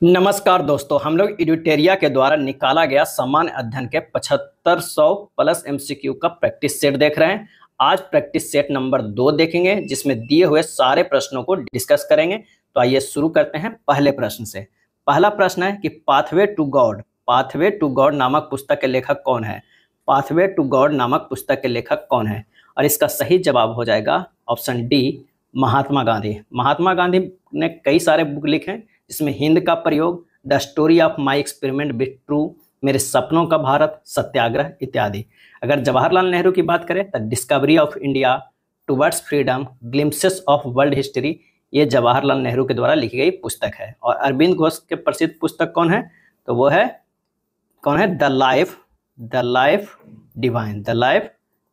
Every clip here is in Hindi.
नमस्कार दोस्तों, हम लोग एडुटेरिया के द्वारा निकाला गया सामान्य अध्ययन के 7500 प्लस एमसीक्यू का प्रैक्टिस सेट देख रहे हैं। आज प्रैक्टिस सेट नंबर 2 देखेंगे, जिसमें दिए हुए सारे प्रश्नों को डिस्कस करेंगे। तो आइए शुरू करते हैं पहले प्रश्न से। पहला प्रश्न है कि पाथवे टू गॉड नामक पुस्तक के लेखक कौन है। पाथवे टू गॉड नामक पुस्तक के लेखक कौन है, और इसका सही जवाब हो जाएगा ऑप्शन डी, महात्मा गांधी। महात्मा गांधी ने कई सारे बुक लिखे हैं, इसमें हिंद का प्रयोग, the story of my experiment with true, मेरे सपनों का भारत, सत्याग्रह इत्यादि। अगर जवाहरलाल नेहरू की बात करें तो discovery of India, towards freedom, glimpses of world history, ये जवाहरलाल नेहरू के द्वारा लिखी गई पुस्तक है। और अरविंद घोष के प्रसिद्ध पुस्तक कौन है, तो वो है द लाइफ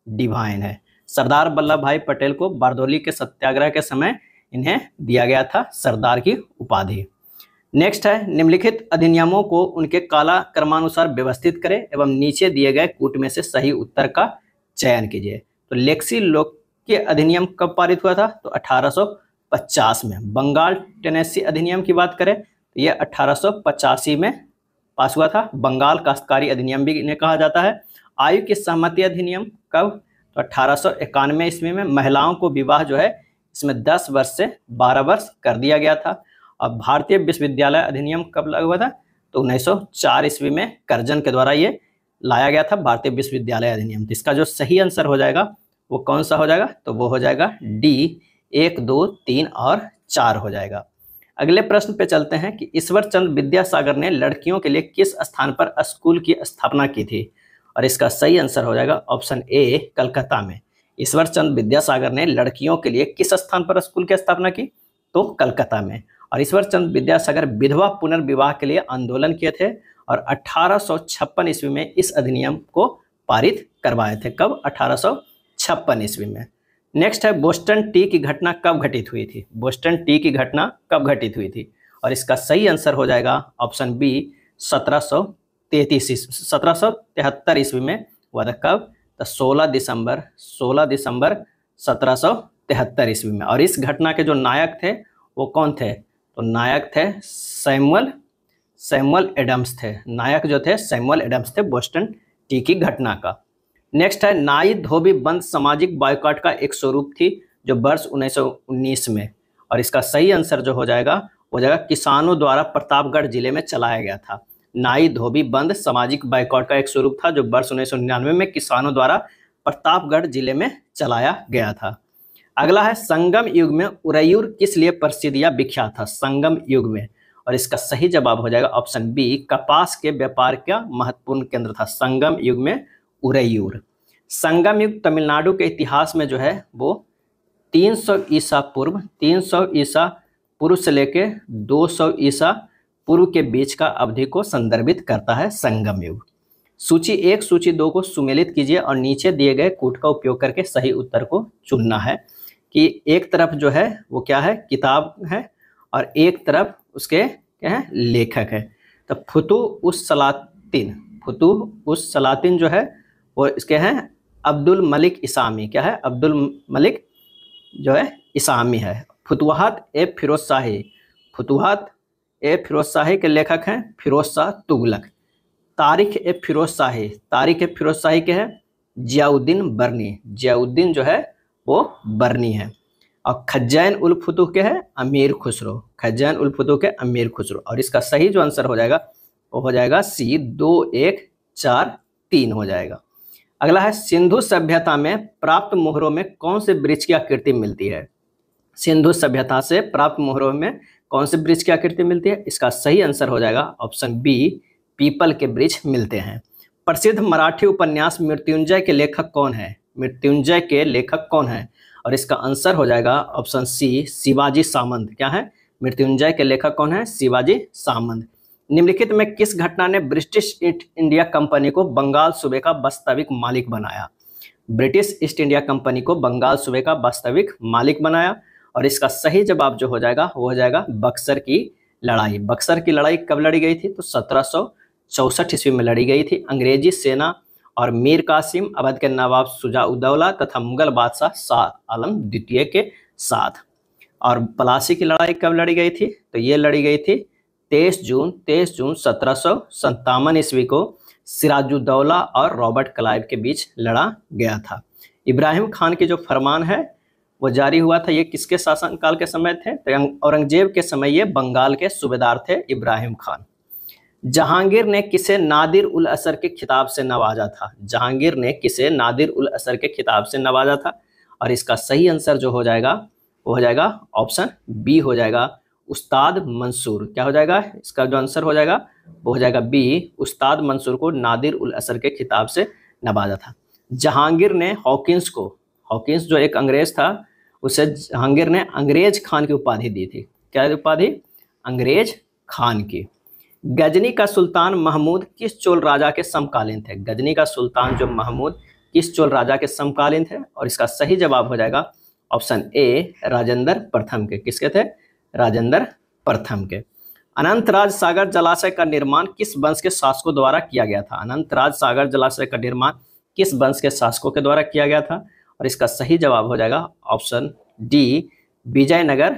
डिवाइन है। सरदार वल्लभ भाई पटेल को बारदौली के सत्याग्रह के समय इन्हें दिया गया था सरदार की उपाधि। नेक्स्ट है, निम्नलिखित अधिनियमों को उनके काला क्रमानुसार व्यवस्थित करें एवं नीचे दिए गए कूट में से सही उत्तर का चयन कीजिए। तो लेक्सी लोकी अधिनियम कब पारित हुआ था, तो 1850 में। बंगाल टेनेसी अधिनियम की बात करें तो ये 1885 में पास हुआ था। बंगाल काश्तकारी अधिनियम भी इन्हें कहा जाता है। आयु की सहमति अधिनियम कब, तो 1891 ईस्वी में। महिलाओं को विवाह जो है इसमें 10 वर्ष से 12 वर्ष कर दिया गया था। अब भारतीय विश्वविद्यालय अधिनियम कब लागू हुआ था, तो 1904 ईस्वी में कर्जन के द्वारा ये लाया गया था भारतीय विश्वविद्यालय अधिनियम। तो इसका जो सही आंसर हो जाएगा वो कौन सा हो जाएगा, तो वो हो जाएगा डी, 1, 2, 3 और 4 हो जाएगा। अगले प्रश्न पे चलते हैं कि ईश्वर चंद्र विद्यासागर ने लड़कियों के लिए किस स्थान पर स्कूल की स्थापना की थी, और इसका सही आंसर हो जाएगा ऑप्शन ए, कलकत्ता में। ईश्वर चंद्र विद्यासागर ने लड़कियों के लिए किस स्थान पर स्कूल की स्थापना की, तो कलकत्ता में। और ईश्वर चंद्र विद्यासागर विधवा पुनर्विवाह के लिए आंदोलन किए थे और 1856 ईस्वी में इस अधिनियम को पारित करवाए थे। कब, 1856 ईस्वी में। नेक्स्ट है, बोस्टन टी की घटना कब घटित हुई थी। बोस्टन टी की घटना कब घटित हुई थी, और इसका सही आंसर हो जाएगा ऑप्शन बी, 1773 ईस्वी में हुआ था। कब, तो 16 दिसंबर 1773 ईस्वी में। और इस घटना के जो नायक थे वो कौन थे, तो नायक थे सैमुअल एडम्स थे। नायक जो थे सैमुअल एडम्स थे बोस्टन टी की घटना का। नेक्स्ट है, नाई धोबी बंद सामाजिक बायकॉट का एक स्वरूप थी जो वर्ष 1919 में, और इसका सही आंसर जो हो जाएगा वो जाएगा किसानों द्वारा प्रतापगढ़ जिले में चलाया गया था। नाई धोबी बंद सामाजिक बायकॉट का एक स्वरूप था जो वर्ष 1999 में किसानों द्वारा प्रतापगढ़ जिले में चलाया गया था। अगला है, संगम युग में उरैयूर किस लिए प्रसिद्ध या विख्यात था। संगम युग में, और इसका सही जवाब हो जाएगा ऑप्शन बी, कपास के व्यापार का महत्वपूर्ण केंद्र था संगम युग में उरैयूर। संगम युग तमिलनाडु के इतिहास में जो है वो 300 ईसा पूर्व से लेके 200 ईसा पूर्व के बीच का अवधि को संदर्भित करता है संगम युग। सूची 1 सूची 2 को सुमेलित कीजिए और नीचे दिए गए कूट का उपयोग करके सही उत्तर को चुनना है। कि एक तरफ जो है वो क्या है, किताब है, और एक तरफ उसके क्या है, लेखक है। तो फुतू उस सलातिन जो है वो इसके हैं अब्दुल मलिक इसामी। क्या है, अब्दुल मलिक जो है इसामी है। फुतुहात ए फिरोज शाही के लेखक हैं फिरोज शाह तुगलक। तारीख ए फिरोज शाही के हैं जियाउद्दीन बर्नी जो है वो बर्नी है। और खज्जैन उल फुतूह के हैं अमीर खुसरो। और इसका सही जो आंसर हो जाएगा वो हो जाएगा सी, 2, 1, 4, 3 हो जाएगा। अगला है, सिंधु सभ्यता में प्राप्त मोहरों में कौन से वृक्ष की आकृति मिलती है। सिंधु सभ्यता से प्राप्त मोहरों में कौन से वृक्ष की आकृति मिलती है, इसका सही आंसर हो जाएगा ऑप्शन बी, पीपल के वृक्ष मिलते हैं। प्रसिद्ध मराठी उपन्यास मृत्युंजय के लेखक कौन है, और इसका आंसर हो जाएगा ऑप्शन सी, शिवाजी सामंत। क्या है, मृत्युंजय के लेखक कौन है, शिवाजी सामंत। निम्नलिखित में किस घटना ने ब्रिटिश ईस्ट इंडिया कंपनी को बंगाल सूबे का वास्तविक मालिक बनाया। ब्रिटिश ईस्ट इंडिया कंपनी को बंगाल सूबे का वास्तविक मालिक बनाया, और इसका सही जवाब जो हो जाएगा वो हो जाएगा बक्सर की लड़ाई। बक्सर की लड़ाई कब लड़ी गई थी, तो 1764 ईस्वी में लड़ी गई थी। अंग्रेजी सेना और मीर कासिम, अवध के नवाब शुजा-उद-दौला तथा मुगल बादशाह शाह आलम द्वितीय के साथ। और प्लासी की लड़ाई कब लड़ी गई थी, तो ये लड़ी गई थी 23 जून 1757 ईस्वी को सिराजुद्दौला और रॉबर्ट क्लाइव के बीच लड़ा गया था। इब्राहिम खान की जो फरमान है वो जारी हुआ था, ये किसके शासनकाल के समय थे? तो औरंगजेब के समय ये बंगाल के सूबेदार थे इब्राहिम खान। जहांगीर ने किसे नादिर उल असर के खिताब से नवाजा था? जहांगीर ने किसे नादिर उल असर के खिताब से नवाजा था? और इसका सही आंसर जो हो जाएगा वो हो जाएगा ऑप्शन बी हो जाएगा, उस्ताद मंसूर। क्या हो जाएगा इसका जो आंसर हो जाएगा वो हो जाएगा बी, उस्ताद मंसूर को नादिर उल असर के खिताब से नवाजा था। जहांगीर ने हॉकिंस जो एक अंग्रेज था, उसे जहांगीर ने अंग्रेज खान की उपाधि दी थी। क्या उपाधि? अंग्रेज खान की। गजनी का सुल्तान महमूद किस चोल राजा के समकालीन थे? गजनी का सुल्तान जो महमूद किस चोल राजा के समकालीन थे? और इसका सही जवाब हो जाएगा ऑप्शन ए, राजेंद्र प्रथम के। किसके थे? राजेंद्र प्रथम के। अनंतराज सागर जलाशय का निर्माण किस वंश के शासकों द्वारा किया गया था? अनंतराज सागर जलाशय का निर्माण किस वंश के शासकों के द्वारा किया गया था? और इसका सही जवाब हो जाएगा ऑप्शन डी, विजयनगर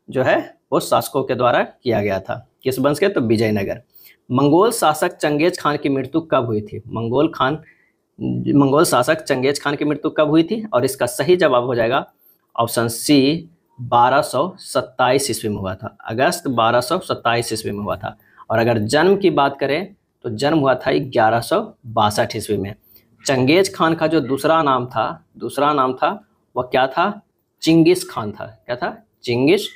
जो है वो शासकों के द्वारा किया गया था। किस वंश के? तो विजयनगर। मंगोल शासक चंगेज खान की मृत्यु कब हुई थी? मंगोल शासक चंगेज खान की मृत्यु कब हुई थी? और इसका सही जवाब हो जाएगा ऑप्शन सी, 1227 ईस्वी में हुआ था। अगस्त 1227 ईस्वी में हुआ था। और अगर जन्म की बात करें तो जन्म हुआ था 1162 ईस्वी में। चंगेज खान का जो दूसरा नाम था वह क्या था? चिंगिस खान था। क्या था? चिंगिस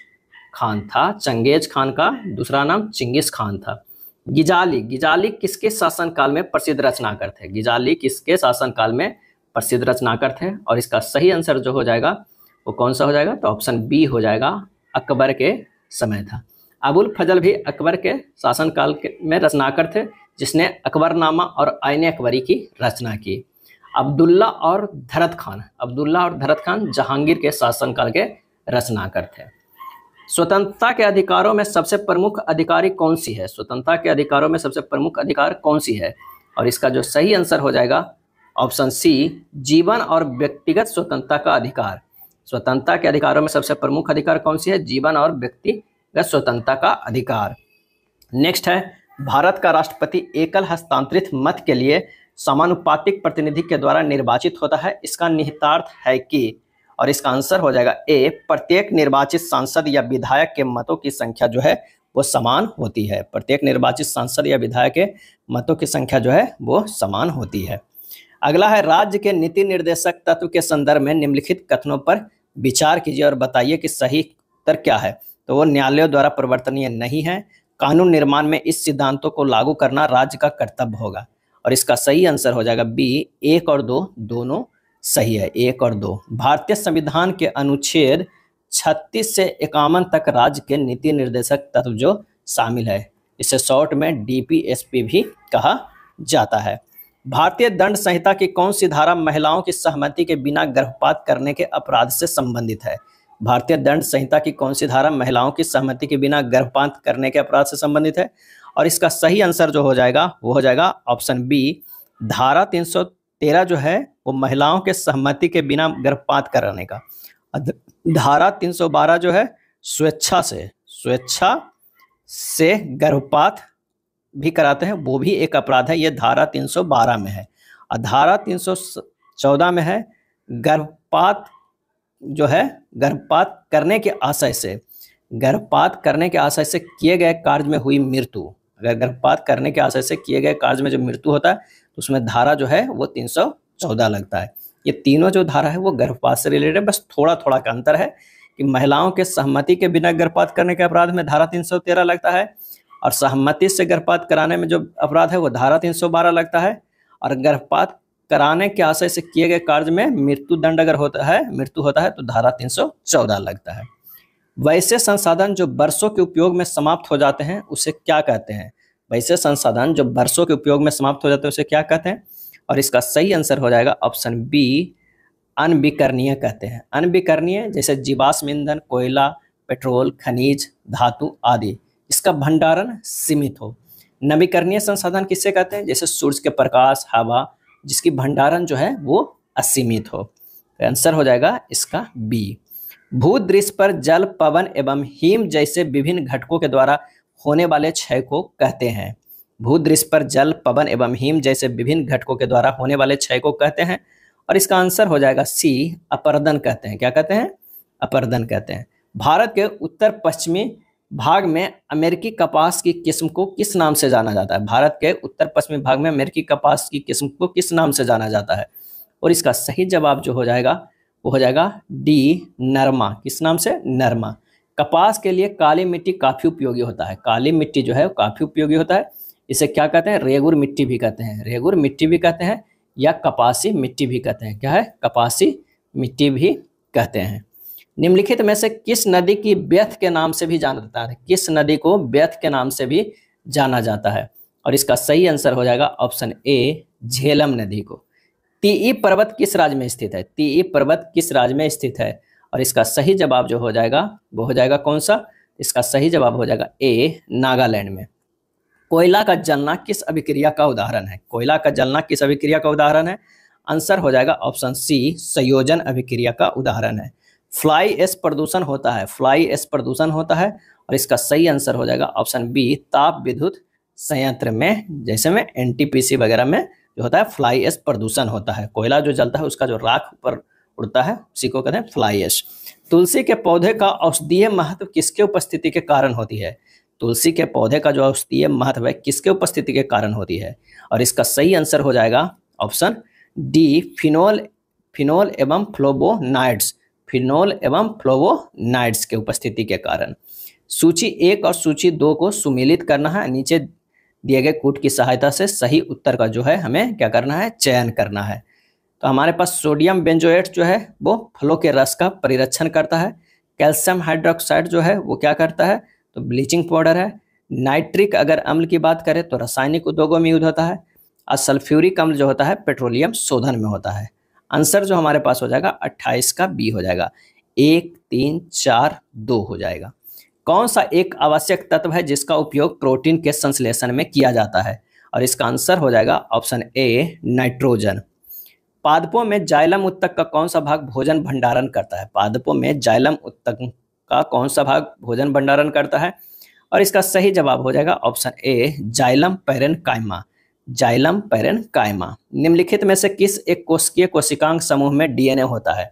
खान था। चंगेज खान का दूसरा नाम चिंगिस खान था। गिजाली किसके शासनकाल में प्रसिद्ध रचनाकार थे? गिजाली किसके शासनकाल में प्रसिद्ध रचनाकार थे? और इसका सही आंसर जो हो जाएगा वो कौन सा हो जाएगा? तो ऑप्शन बी हो जाएगा, अकबर के समय था। अबुल फजल भी अकबर के शासनकाल में रचनाकार थे, जिसने अकबरनामा और आईन अकबरी की रचना की। अब्दुल्ला और धरत खान जहांगीर के शासनकाल के रचनाकार थे। स्वतंत्रता के अधिकारों में सबसे प्रमुख अधिकारी कौन सी है? स्वतंत्रता के अधिकारों में सबसे प्रमुख अधिकार कौन सी है? और इसका जो सही आंसर हो जाएगा ऑप्शन सी, जीवन और व्यक्तिगत स्वतंत्रता का अधिकार। स्वतंत्रता के अधिकारों में सबसे प्रमुख अधिकार कौन सी है? जीवन और व्यक्तिगत स्वतंत्रता का अधिकार। नेक्स्ट है, भारत का राष्ट्रपति एकल हस्तांतरित मत के लिए समानुपातिक प्रतिनिधि के द्वारा निर्वाचित होता है। इसका निहितार्थ है कि, और इसका आंसर हो जाएगा ए, प्रत्येक निर्वाचित सांसद या विधायक के मतों की संख्या जो है वो समान होती है। प्रत्येक निर्वाचित सांसद या विधायक के मतों की संख्या जो है वो समान होती है। अगला है, राज्य के नीति निर्देशक तत्व के संदर्भ में निम्नलिखित कथनों पर विचार कीजिए और बताइए कि सही उत्तर क्या है। तो वो न्यायालयों द्वारा परिवर्तनीय नहीं है। कानून निर्माण में इस सिद्धांतों को लागू करना राज्य का कर्तव्य होगा। और इसका सही आंसर हो जाएगा बी, 1 और 2 दोनों सही है। 1 और 2। भारतीय संविधान के अनुच्छेद 36 से 51 तक राज्य के नीति निर्देशक तत्व जो शामिल है, इसे शॉर्ट में डीपीएसपी भी कहा जाता है। भारतीय दंड संहिता की कौन सी धारा महिलाओं की सहमति के बिना गर्भपात करने के अपराध से संबंधित है? भारतीय दंड संहिता की कौन सी धारा महिलाओं की सहमति के बिना गर्भपात करने के अपराध से संबंधित है? और इसका सही आंसर जो हो जाएगा वो हो जाएगा ऑप्शन बी, धारा 313 जो है वो महिलाओं के सहमति के बिना गर्भपात कराने का। धारा 312 जो है स्वेच्छा से गर्भपात भी कराते हैं, वो भी एक अपराध है। ये धारा 312 में है। और धारा 314 में है गर्भपात जो है गर्भपात करने के आशय से किए गए कार्य में हुई मृत्यु। अगर गर्भपात करने के आशय से किए गए कार्य में जो मृत्यु होता है तो उसमें धारा जो है वो 314 लगता है। ये तीनों जो धारा है वो गर्भपात से रिलेटेड है, बस थोड़ा थोड़ा का अंतर है कि महिलाओं के सहमति के बिना गर्भपात करने के अपराध में धारा 313 लगता है, और सहमति से गर्भपात कराने में जो अपराध है वो धारा 312 लगता है। और गर्भपात कराने के आशय से किए गए कार्य में मृत्यु होता है तो धारा 314 लगता है। वैसे संसाधन जो वर्षों के उपयोग में समाप्त हो जाते हैं उसे क्या कहते हैं? वैसे संसाधन जो वर्षों के उपयोग में समाप्त हो जाते हैं उसे क्या कहते हैं? और इसका सही आंसर हो जाएगा ऑप्शन बी, अनविकरणीय कहते हैं। अनविकरणीय जैसे जीवाश्म ईंधन, कोयला, पेट्रोल, खनिज, धातु आदि, इसका भंडारण सीमित हो। नवीकरणीय संसाधन किससे कहते हैं? जैसे सूर्य के प्रकाश, हवा, जिसकी भंडारण जो है वो असीमित हो। तो आंसर हो जाएगा इसका बी। भूदृश्य पर जल, पवन एवं हिम जैसे विभिन्न घटकों के द्वारा होने वाले क्षय को कहते हैं? भूदृश्य पर जल, पवन एवं हिम जैसे विभिन्न घटकों के द्वारा होने वाले क्षय को कहते हैं। और इसका आंसर हो जाएगा सी, अपरदन कहते हैं। क्या कहते हैं? अपरदन कहते हैं। भारत के उत्तर पश्चिमी भाग में अमेरिकी कपास की किस्म को किस नाम से जाना जाता है? भारत के उत्तर पश्चिमी भाग में अमेरिकी कपास की किस्म को किस नाम से जाना जाता है? और इसका सही जवाब जो हो जाएगा वो हो जाएगा डी, नरमा। किस नाम से? नरमा। कपास के लिए काली मिट्टी काफी उपयोगी होता है। काली मिट्टी जो है वो काफी उपयोगी होता है। इसे क्या कहते हैं? रेगुर मिट्टी भी कहते हैं। रेगुर मिट्टी भी कहते हैं या कपासी मिट्टी भी कहते हैं। क्या है? कपासी मिट्टी भी कहते हैं। निम्नलिखित में से किस नदी की व्यथ के नाम से भी जाना जाता है? किस नदी को व्यथ के नाम से भी जाना जाता है? और इसका सही आंसर हो जाएगा ऑप्शन ए, झेलम नदी को। तीई पर्वत किस राज्य में स्थित है? तीई पर्वत किस राज्य में स्थित है? और इसका सही जवाब जो हो जाएगा वो हो जाएगा कौन सा? इसका सही जवाब हो जाएगा ए, नागालैंड में। कोयला का जलना किस अभिक्रिया का उदाहरण है? कोयला का जलना किस अभिक्रिया का उदाहरण है? आंसर हो जाएगा ऑप्शन सी, संयोजन अभिक्रिया का उदाहरण है। फ्लाई ऐश प्रदूषण होता है। फ्लाई ऐश प्रदूषण होता है। और इसका सही आंसर हो जाएगा ऑप्शन बी, ताप विद्युत संयंत्र में, जैसे में एनटीपीसी वगैरह में जो होता है फ्लाई ऐश प्रदूषण होता है। कोयला जो जलता है उसका जो राख ऊपर उड़ता है उसी को कहते हैं फ्लाई ऐश। तुलसी के पौधे का औषधीय महत्व किसके उपस्थिति के कारण होती है? तुलसी के पौधे का जो औषधीय महत्व है किसके उपस्थिति के कारण होती है? और इसका सही आंसर हो जाएगा ऑप्शन डी, फिनोल एवं फ्लोवोनाइड्स। फिनोल एवं फ्लोवोनाइड्स के उपस्थिति के कारण। सूची 1 और सूची 2 को सुमेलित करना है। नीचे दिए गए कूट की सहायता से सही उत्तर का जो है हमें क्या करना है? चयन करना है। तो हमारे पास सोडियम बेंजोएट जो है वो फलों के रस का परिरक्षण करता है। कैल्शियम हाइड्रोक्साइड जो है वो क्या करता है? तो ब्लीचिंग पाउडर है। नाइट्रिक अगर अम्ल की बात करें तो रासायनिक उद्योगों में यूज होता है। और सल्फ्यूरिक अम्ल जो होता है पेट्रोलियम शोधन में होता है। आंसर जो हमारे पास हो जाएगा 28 का बी हो जाएगा। 1, 3, 4, 2 हो जाएगा। कौन सा एक आवश्यक तत्व है जिसका उपयोग प्रोटीन के संश्लेषण में किया जाता है? और इसका आंसर हो जाएगा ऑप्शन ए, नाइट्रोजन। पादपों में जाइलम उत्तक का कौन सा भाग भोजन भंडारण करता है? पादपों में जाइलम उत्तक का कौन सा भाग भोजन भंडारण करता है? और इसका सही जवाब हो जाएगा option A, xylem parenchyma. Xylem parenchyma. निम्नलिखित में से किस एक कोशिकीय कोशिकांग समूह में डीएनए होता है?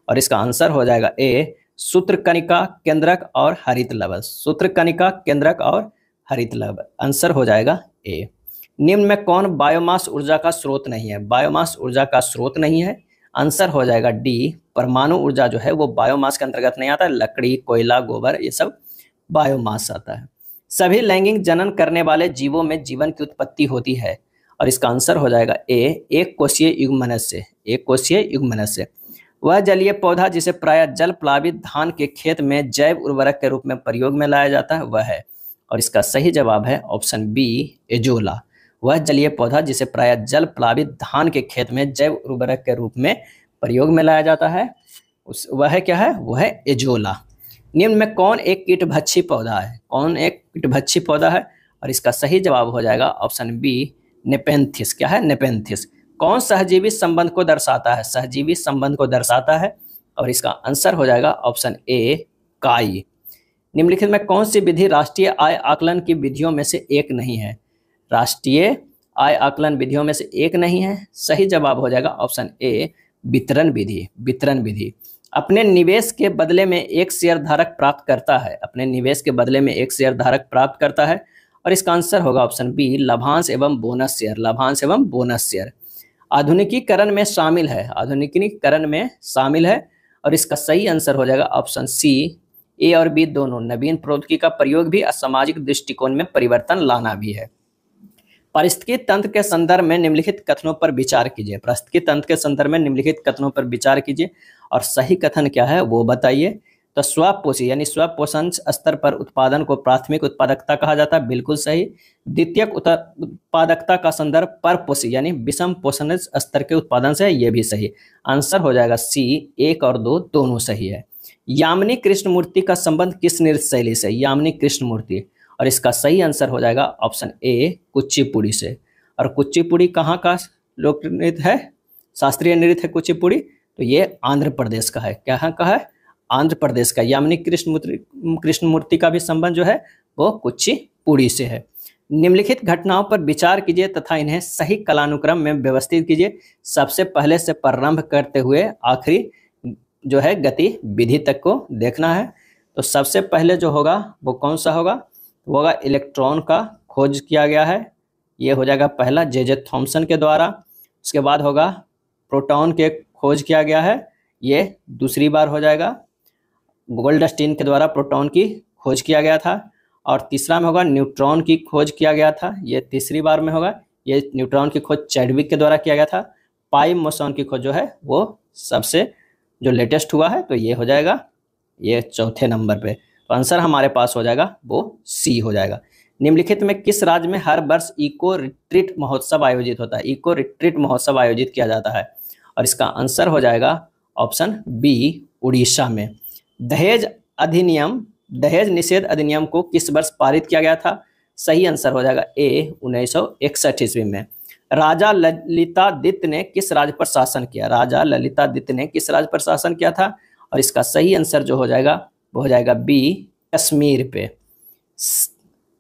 और इसका आंसर हो जाएगा ए, सूत्रकणिका, केंद्रक और हरित लवण। सूत्रकणिका, केंद्रक और हरित लवण। आंसर हो जाएगा ए। निम्न में कौन बायोमास ऊर्जा का स्रोत नहीं है? बायोमास ऊर्जा का स्रोत नहीं है। आंसर हो जाएगा डी, परमाणु ऊर्जा जो है वो बायोमास के अंतर्गत नहीं आता है। लकड़ी, कोयला, गोबर ये सब बायोमास आता है। सभी लैंगिक जनन करने वाले जीवों में जीवन की उत्पत्ति होती है। और इसका आंसर हो जाएगा ए, एक कोशीय युग्मनज से। एक कोशीय युग्मनज से। वह जलीय पौधा जिसे प्रायः जल प्लावित धान के खेत में जैव उर्वरक के रूप में प्रयोग में लाया जाता है वह है। और इसका सही जवाब है ऑप्शन बी, एजोला। वह जलीय पौधा जिसे प्रायः जल प्लावित धान के खेत में जैव उर्वरक के रूप में प्रयोग में लाया जाता है वह क्या है? वह है एजोला। निम्न में कौन एक कीटभक्षी पौधा है? कौन एक कीटभक्षी पौधा है? और इसका सही जवाब हो जाएगा ऑप्शन बी, नेपेंथिस। क्या है? नेपेंथिस। कौन सहजीवी संबंध को दर्शाता है? सहजीवी संबंध को दर्शाता है। और इसका आंसर हो जाएगा ऑप्शन ए, काई। निम्नलिखित में कौन सी विधि राष्ट्रीय आय आकलन की विधियों में से एक नहीं है? राष्ट्रीय आय आकलन विधियों में से एक नहीं है। सही जवाब हो जाएगा ऑप्शन ए, वितरण विधि। वितरण विधि। अपने निवेश के बदले में एक शेयर धारक प्राप्त करता है। अपने निवेश के बदले में एक शेयर धारक प्राप्त करता है। और इसका आंसर होगा ऑप्शन बी, लाभांश एवं बोनस शेयर। लाभांश एवं बोनस शेयर। आधुनिकीकरण में शामिल है। आधुनिकीकरण में शामिल है। और इसका सही आंसर हो जाएगा ऑप्शन सी, ए और बी दोनों। नवीन प्रौद्योगिकी का प्रयोग भी असामाजिक दृष्टिकोण में परिवर्तन लाना भी है। पारिस्थितिकी तंत्र के संदर्भ में निम्नलिखित कथनों पर विचार कीजिए। पारिस्थितिकी तंत्र के संदर्भ में निम्नलिखित कथनों पर विचार कीजिए और सही कथन क्या है वो बताइए। तो स्वपोषी यानी स्वपोषण स्तर पर उत्पादन को प्राथमिक उत्पादकता कहा जाता है, बिल्कुल सही। द्वितीयक उत्पादकता का संदर्भ परपोषी यानी विषम पोषण स्तर के उत्पादन से, ये भी सही। आंसर हो जाएगा सी, 1 और 2 दोनों सही है। यामिनी कृष्णमूर्ति का संबंध किस नृत्य शैली से? यामिनी कृष्णमूर्ति। और इसका सही आंसर हो जाएगा ऑप्शन ए, कुचिपुड़ी से। और कुचिपुड़ी कहाँ का लोक नृत्य है? शास्त्रीय नृत्य है कुचिपुड़ी। तो ये आंध्र प्रदेश का है। कहाँ का है? आंध्र प्रदेश का। यामिनी कृष्णमूर्ति का भी संबंध जो है वो कुचिपुड़ी से है। निम्नलिखित घटनाओं पर विचार कीजिए तथा इन्हें सही कालानुक्रम में व्यवस्थित कीजिए। सबसे पहले से प्रारंभ करते हुए आखिरी जो है गतिविधि तक को देखना है। तो सबसे पहले जो होगा वो कौन सा होगा, वो होगा इलेक्ट्रॉन का खोज किया गया है, ये हो जाएगा पहला जे थॉमसन के द्वारा। उसके बाद होगा प्रोटॉन के खोज किया गया है, ये दूसरी बार हो जाएगा, गोल्डस्टीन के द्वारा प्रोटॉन की खोज किया गया था। और तीसरा में होगा न्यूट्रॉन की खोज किया गया था, ये तीसरी बार में होगा, ये न्यूट्रॉन की खोज चैडविक के द्वारा किया गया था। पाई मोशन की खोज जो है वो सबसे जो लेटेस्ट हुआ है, तो ये हो जाएगा ये चौथे नंबर पे। तो आंसर हमारे पास हो जाएगा वो सी हो जाएगा। निम्नलिखित में किस राज्य में हर वर्ष इको रिट्रीट महोत्सव आयोजित होता है? इको रिट्रीट महोत्सव आयोजित किया जाता है और इसका आंसर हो जाएगा ऑप्शन बी, उड़ीसा में। दहेज निषेध अधिनियम को किस वर्ष पारित किया गया था? सही आंसर हो जाएगा ए, 1961 ईस्वी में। राजा ललितादित्य ने किस राज्य पर शासन किया? राजा ललितादित्य ने किस राज्य पर शासन किया था? और इसका सही आंसर जो हो जाएगा वो हो जाएगा बी, कश्मीर पे।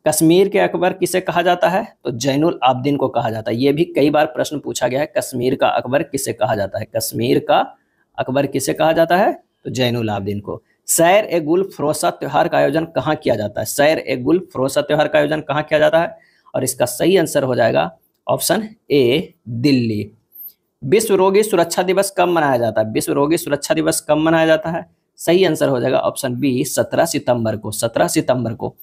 कश्मीर के अकबर किसे कहा जाता है? तो जैनुल आबदीन को कहा जाता है। ये भी कई बार प्रश्न पूछा गया है, कश्मीर का अकबर किसे कहा जाता है? कश्मीर का अकबर किसे कहा जाता है? तो जैनुल आबदीन को। सैर ए गुल फरोसा त्योहार का आयोजन कहाँ किया जाता है? सैर ए गुल फरोसा त्योहार का आयोजन कहाँ किया जाता है? और इसका सही आंसर हो जाएगा ऑप्शन ए, दिल्ली। विश्व रोगी सुरक्षा दिवस कब मनाया जाता है? विश्व रोगी सुरक्षा दिवस कब मनाया जाता है? सही आंसर हो जाएगा ऑप्शन बी, 17 सितंबर को। 17 सितंबर को।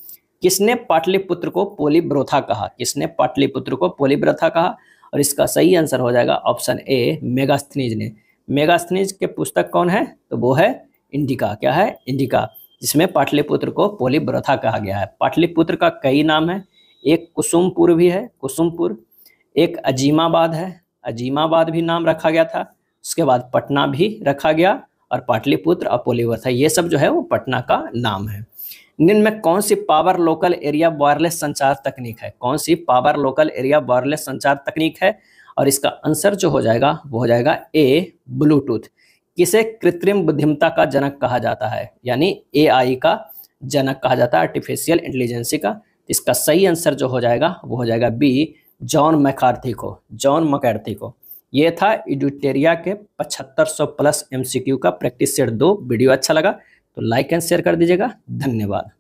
किसने पाटलिपुत्र को पोलीब्रोथा कहा? किसने पाटलिपुत्र को पोलीब्रोथा कहा? और इसका सही आंसर हो जाएगा ऑप्शन ए, मेगास्थनीज ने। मेगास्थनीज के पुस्तक कौन है? तो वो है इंडिका। क्या है? इंडिका, जिसमें पाटलिपुत्र को पोलीब्रोथा कहा गया है। पाटलिपुत्र का कई नाम है, एक कुसुमपुर भी है, कुसुमपुर, एक अजीमाबाद है, अजीमाबाद भी नाम रखा गया था। उसके बाद पटना भी रखा गया और पाटलिपुत्र और पोलीब्रोथा ये सब जो है वो पटना का नाम है। निम्न में कौन सी पावर लोकल एरिया वायरलेस संचार तकनीक है? कौन सी पावर लोकल एरिया वायरलेस संचार तकनीक है? और इसका आंसर जो हो जाएगा वो हो जाएगा ए, ब्लूटूथ। किसे कृत्रिम बुद्धिमत्ता का जनक कहा जाता है? यानी एआई का जनक कहा जाता है, आर्टिफिशियल इंटेलिजेंस का। इसका सही आंसर जो हो जाएगा वो हो जाएगा बी, जॉन मैकार्थी को। जॉन मैकार्थी को। ये था एडुटेरिया के 7500 प्लस MCQ का प्रैक्टिस सेट 2। वीडियो अच्छा लगा तो लाइक एंड शेयर कर दीजिएगा। धन्यवाद।